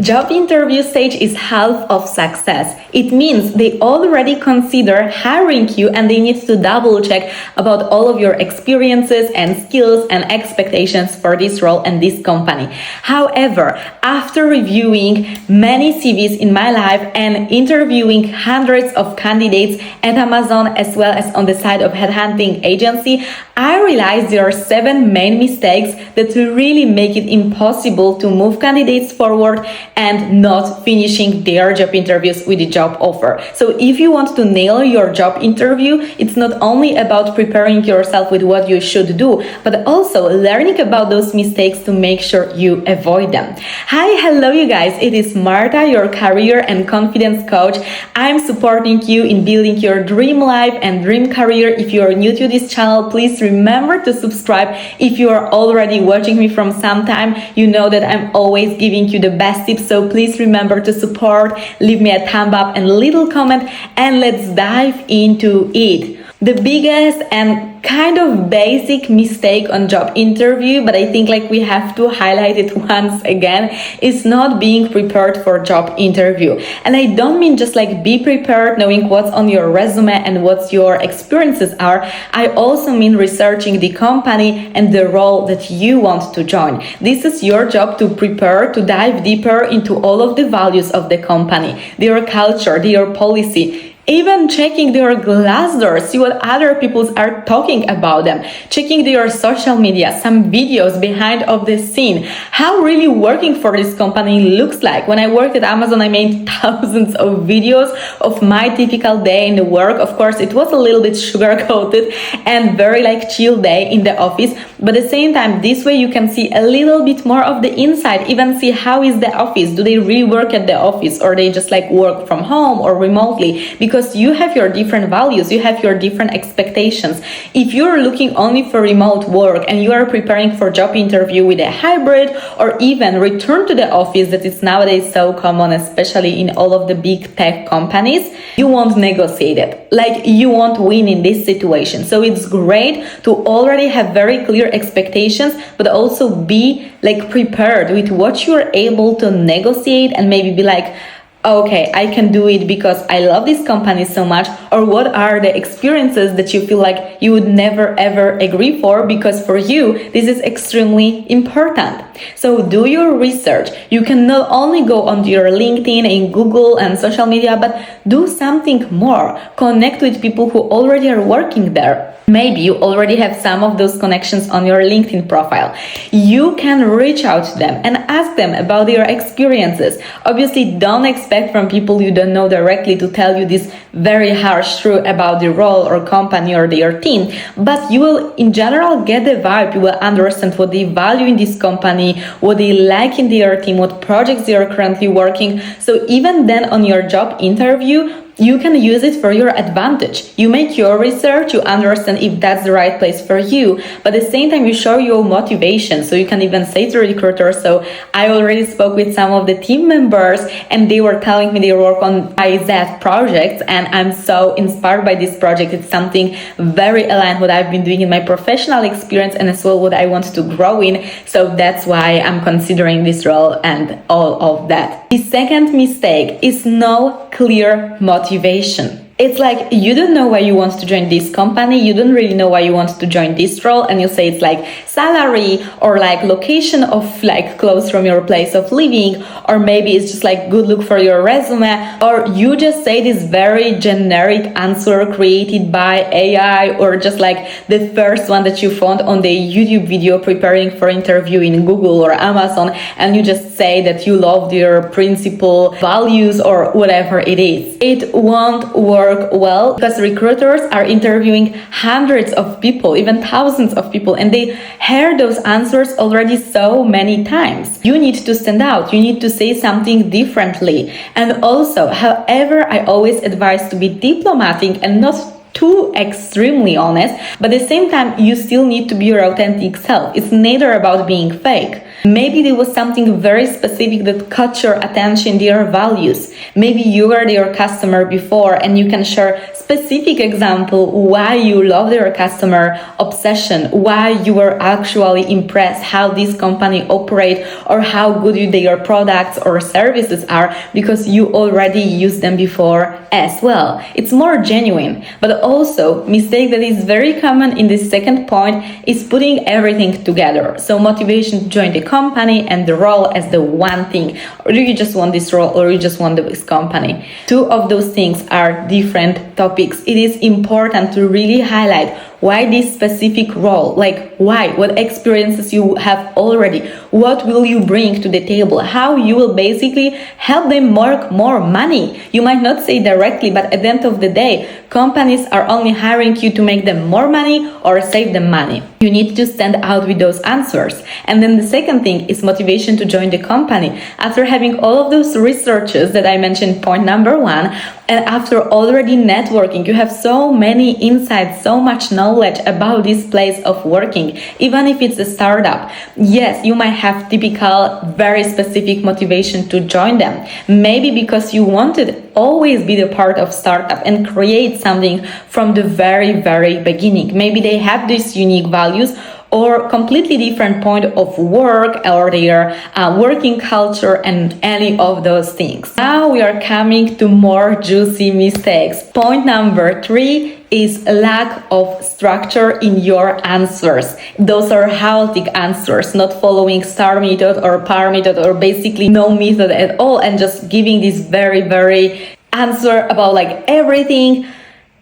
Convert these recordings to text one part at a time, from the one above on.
Job interview stage is half of success. It means they already consider hiring you and they need to double check about all of your experiences and skills and expectations for this role and this company. However, after reviewing many CVs in my life and interviewing hundreds of candidates at Amazon as well as on the side of headhunting agency, I realized there are 7 main mistakes that really make it impossible to move candidates forward and not finishing their job interviews with a job offer. So if you want to nail your job interview, it's not only about preparing yourself with what you should do, but also learning about those mistakes to make sure you avoid them. Hi, hello you guys. It is Marta, your career and confidence coach. I'm supporting you in building your dream life and dream career. If you are new to this channel, please remember to subscribe. If you are already watching me from some time, you know that I'm always giving you the best tips, so please remember to support, leave me a thumb up and a little comment, and let's dive into it. The biggest and kind of basic mistake on job interview, but I think we have to highlight it once again, is not being prepared for job interview. And I don't mean just be prepared knowing what's on your resume and what your experiences are. I also mean researching the company and the role that you want to join. This is your job to prepare, to dive deeper into all of the values of the company, their culture, their policy, even checking their Glassdoor, see what other people are talking about them, checking their social media, some videos behind of the scene, how really working for this company looks like. When I worked at Amazon, I made thousands of videos of my typical day in the work. Of course, it was a little bit sugar-coated and very chill day in the office, but at the same time, this way you can see a little bit more of the inside, even see how is the office, do they really work at the office or they just work from home or remotely, because you have your different values, you have your different expectations. If you're looking only for remote work and you are preparing for job interview with a hybrid or even return to the office that is nowadays so common, especially in all of the big tech companies, you won't negotiate it. You won't win in this situation. So it's great to already have very clear expectations, but also be prepared with what you're able to negotiate and maybe be okay, I can do it because I love this company so much, or what are the experiences that you feel you would never ever agree for, because for you this is extremely important. So do your research. You can not only go onto your LinkedIn and Google and social media, but do something more. Connect with people who already are working there. Maybe you already have some of those connections on your LinkedIn profile. You can reach out to them and ask them about their experiences. Obviously, don't expect from people you don't know directly to tell you this very harsh truth about the role or company or their team, but you will in general get the vibe. You will understand what they value in this company, what they like in their team, what projects they are currently working. So even then on your job interview, you can use it for your advantage. You make your research, you understand if that's the right place for you, but at the same time you show your motivation. So you can even say to the recruiter, so I already spoke with some of the team members and they were telling me they work on IZ projects and I'm so inspired by this project. It's something very aligned what I've been doing in my professional experience and as well what I want to grow in. So that's why I'm considering this role and all of that. The second mistake is no clear motivation. It's you don't know why you want to join this company, you don't really know why you want to join this role, and you say it's salary or location of close from your place of living, or maybe it's just good look for your resume, or you just say this very generic answer created by AI, or just the first one that you found on the YouTube video preparing for interview in Google or Amazon, and you just say that you love your principal values or whatever it is. It won't work well because recruiters are interviewing hundreds of people, even thousands of people, and they hear those answers already so many times. You need to stand out. You need to say something differently. And also, however, I always advise to be diplomatic and not too extremely honest, but at the same time, you still need to be your authentic self. It's neither about being fake. Maybe there was something very specific that caught your attention, their values. Maybe you were their customer before and you can share specific example why you love their customer obsession, why you were actually impressed how this company operate or how good their products or services are because you already used them before as well. It's more genuine. But also, mistake that is very common in this second point is putting everything together. So motivation to join the company and the role as the one thing. Or do you just want this role or you just want this company? Two of those things are different topics. It is important to really highlight why this specific role, like why, what experiences you have already, what will you bring to the table, how you will basically help them make more money. You might not say directly, but at the end of the day, companies are only hiring you to make them more money or save them money. You need to stand out with those answers. And then the second thing is motivation to join the company. After having all of those researches that I mentioned, point number one, and after already networking, you have so many insights, so much knowledge about this place of working, even if it's a startup. Yes, you might have typical, very specific motivation to join them. Maybe because you wanted always be the part of startup and create something from the very, very beginning. Maybe they have these unique values or completely different point of work or their working culture and any of those things. Now we are coming to more juicy mistakes. Point number 3 is lack of structure in your answers. Those are chaotic answers, not following STAR method or PAR method or basically no method at all and just giving this very, very answer about like everything.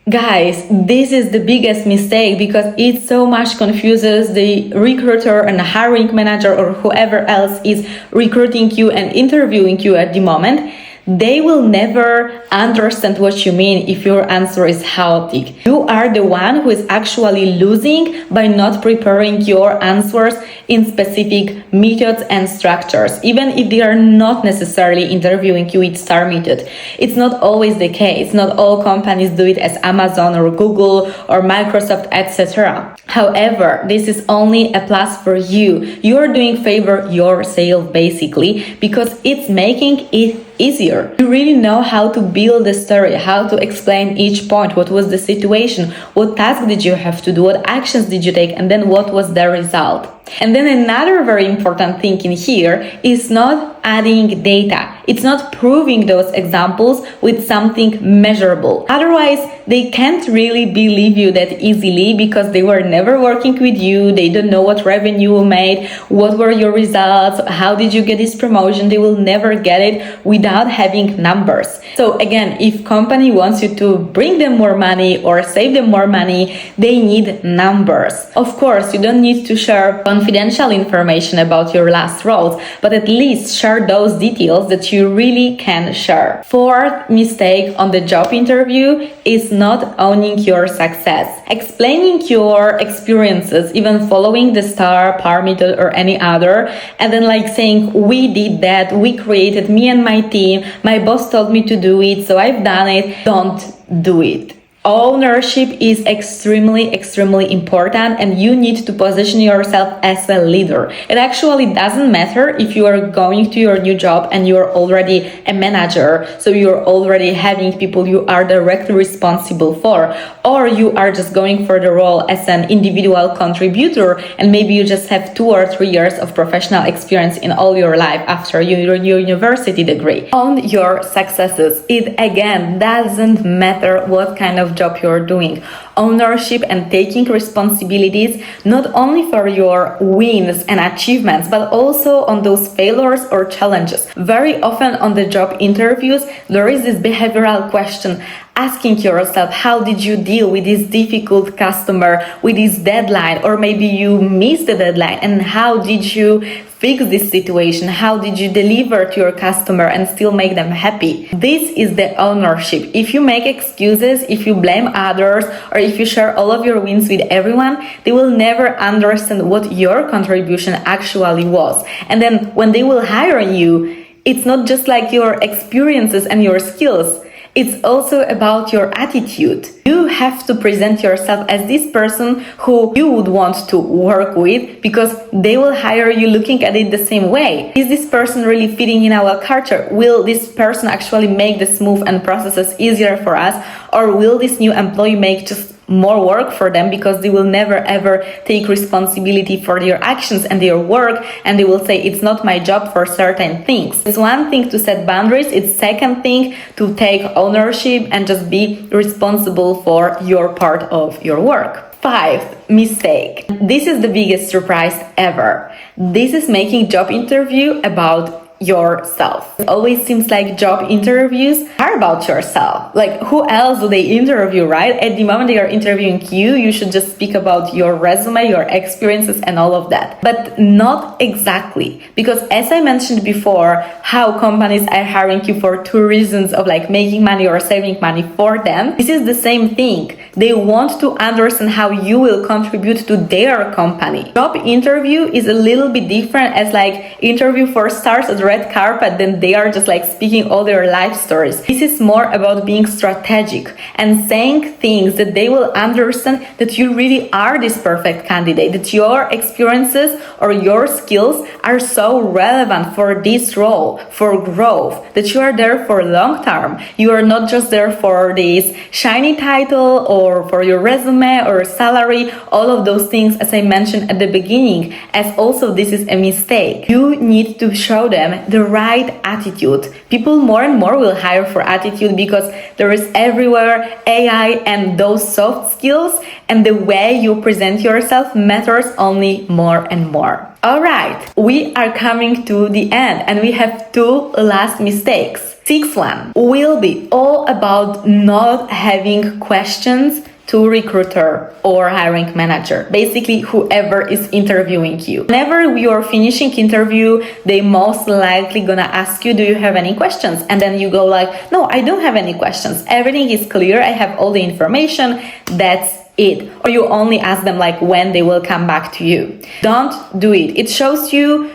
Guys, this is the biggest mistake because it so much confuses the recruiter and the hiring manager or whoever else is recruiting you and interviewing you at the moment. They will never understand what you mean if your answer is chaotic. You are the one who is actually losing by not preparing your answers in specific methods and structures, even if they are not necessarily interviewing you with STAR method. It's not always the case. Not all companies do it as Amazon or Google or Microsoft, etc. However, this is only a plus for you. You are doing favor yourself basically because it's making it easier. You really know how to build the story, how to explain each point, what was the situation, what task did you have to do, what actions did you take, and then what was the result. And then another very important thing in here is not adding data. It's not proving those examples with something measurable. Otherwise, they can't really believe you that easily because they were never working with you. They don't know what revenue you made, what were your results, how did you get this promotion. They will never get it without having numbers. So again, if company wants you to bring them more money or save them more money, they need numbers. Of course, you don't need to share confidential information about your last roles, but at least share those details that you really can share. Fourth mistake on the job interview is not owning your success. Explaining your experiences, even following the STAR, PAR method or any other, and then like saying, we did that, we created, me and my team, my boss told me to do it, so I've done it. Don't do it. Ownership is extremely important and you need to position yourself as a leader. It actually doesn't matter if you are going to your new job and you're already a manager, so you're already having people you are directly responsible for, or you are just going for the role as an individual contributor and maybe you just have 2 or 3 years of professional experience in all your life after your university degree. Own your successes. It again doesn't matter what kind of job you're doing. Ownership and taking responsibilities not only for your wins and achievements, but also on those failures or challenges. Very often on the job interviews, there is this behavioral question asking yourself, how did you deal with this difficult customer, with this deadline, or maybe you missed the deadline, and how did you fix this situation? How did you deliver to your customer and still make them happy? This is the ownership. If you make excuses, if you blame others, or if you share all of your wins with everyone, they will never understand what your contribution actually was. And then when they will hire you, it's not just like your experiences and your skills. It's also about your attitude. You have to present yourself as this person who you would want to work with because they will hire you looking at it the same way. Is this person really fitting in our culture? Will this person actually make this move and processes easier for us? Or will this new employee make just more work for them because they will never ever take responsibility for their actions and their work, and they will say it's not my job for certain things. It's one thing to set boundaries, it's second thing to take ownership and just be responsible for your part of your work. 5. Mistake. This is the biggest surprise ever. This is making job interview about yourself. It always seems like job interviews are about yourself. Like, who else do they interview, right? At the moment they are interviewing you, you should just speak about your resume, your experiences, and all of that. But not exactly. Because as I mentioned before, how companies are hiring you for two reasons of like making money or saving money for them. This is the same thing. They want to understand how you will contribute to their company. Job interview is a little bit different as like interview for stars at red carpet, then they are just like speaking all their life stories. This is more about being strategic and saying things that they will understand that you really are this perfect candidate, that your experiences or your skills are so relevant for this role, for growth, that you are there for long term. You are not just there for this shiny title or for your resume or salary, all of those things as I mentioned at the beginning, as also this is a mistake. You need to show them the right attitude. People more and more will hire for attitude because there is everywhere AI and those soft skills, and the way you present yourself matters only more and more. Alright, we are coming to the end and we have two last mistakes. 6th one will be all about not having questions to recruiter or hiring manager, basically whoever is interviewing you. Whenever you're finishing interview, they most likely gonna ask you, do you have any questions? And then you go like, no, I don't have any questions. Everything is clear. I have all the information. That's it. Or you only ask them like when they will come back to you. Don't do it. It shows you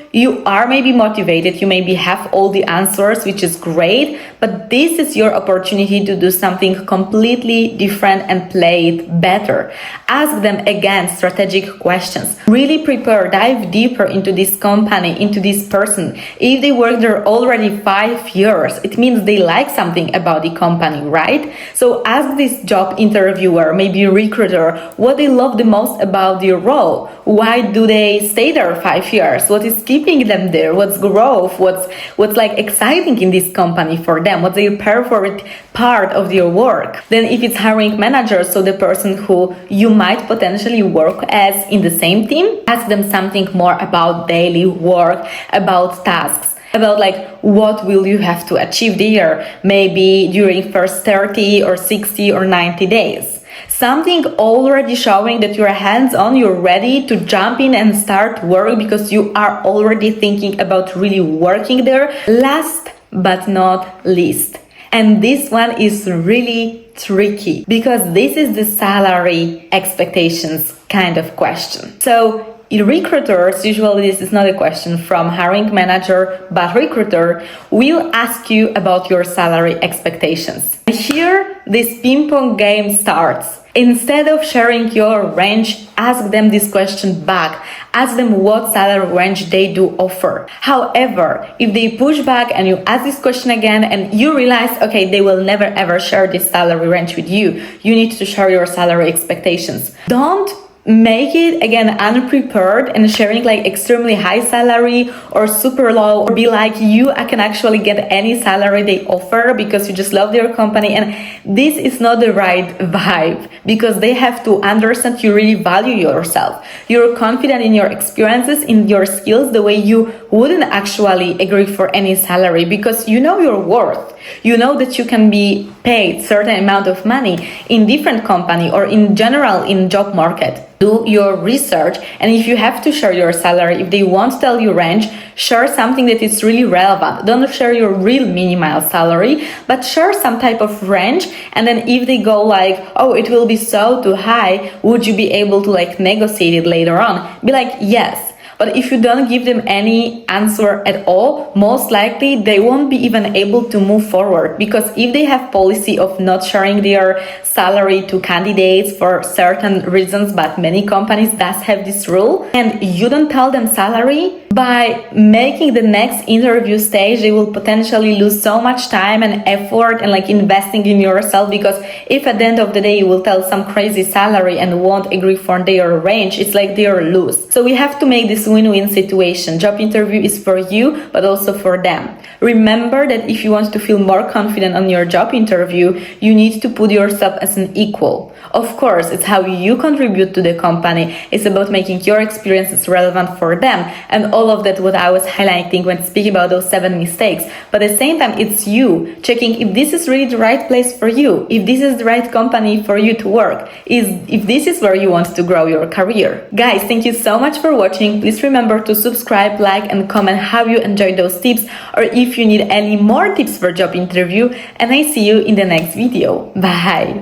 are maybe motivated, you maybe have all the answers, which is great, but this is your opportunity to do something completely different and play it better. Ask them again strategic questions. Really prepare, dive deeper into this company, into this person. If they work there already 5 years, it means they like something about the company, right? So ask this job interviewer, maybe recruiter, what they love the most about their role. Why do they stay there 5 years? What is keeping them there? What's growth? What's like exciting in this company for them? What's their favorite part of their work? Then if it's hiring manager, so the person who you might potentially work as in the same team, ask them something more about daily work, about tasks, about like what will you have to achieve there, maybe during first 30 or 60 or 90 days. Something already showing that you're hands-on, you're ready to jump in and start work because you are already thinking about really working there. Last but not least, and this one is really tricky because this is the salary expectations kind of question. So recruiters, usually this is not a question from hiring manager, but recruiter will ask you about your salary expectations. Here, this ping pong game starts. Instead of sharing your range, ask them this question back. Ask them what salary range they do offer. However, if they push back and you ask this question again and you realize, okay, they will never ever share this salary range with you, you need to share your salary expectations. Don't make it again unprepared and sharing like extremely high salary or super low, or be like I can actually get any salary they offer because you just love their company. And this is not the right vibe because they have to understand you really value yourself. You're confident in your experiences, in your skills, the way you wouldn't actually agree for any salary because you know your worth. You know that you can be paid certain amount of money in different company or in general in job market. Do your research, and if you have to share your salary, if they won't tell you range, share something that is really relevant. Don't share your real minimal salary, but share some type of range. And then if they go like, oh, it will be so too high, would you be able to like negotiate it later on? Be like, yes. But if you don't give them any answer at all, most likely they won't be even able to move forward, because if they have policy of not sharing their salary to candidates for certain reasons, but many companies does have this rule, and you don't tell them salary, by making the next interview stage, they will potentially lose so much time and effort and like investing in yourself, because if at the end of the day you will tell some crazy salary and won't agree for their range, it's like they're lose. So we have to make this win-win situation. Job interview is for you, but also for them. Remember that if you want to feel more confident on your job interview, you need to put yourself as an equal. Of course, it's how you contribute to the company. It's about making your experiences relevant for them, and all of that what I was highlighting when speaking about those 7 mistakes. But at the same time, it's you checking if this is really the right place for you, if this is the right company for you to work, if this is where you want to grow your career. Guys, thank you so much for watching. Please remember to subscribe, like and comment how you enjoyed those tips, or if you need any more tips for job interview, and I see you in the next video. Bye!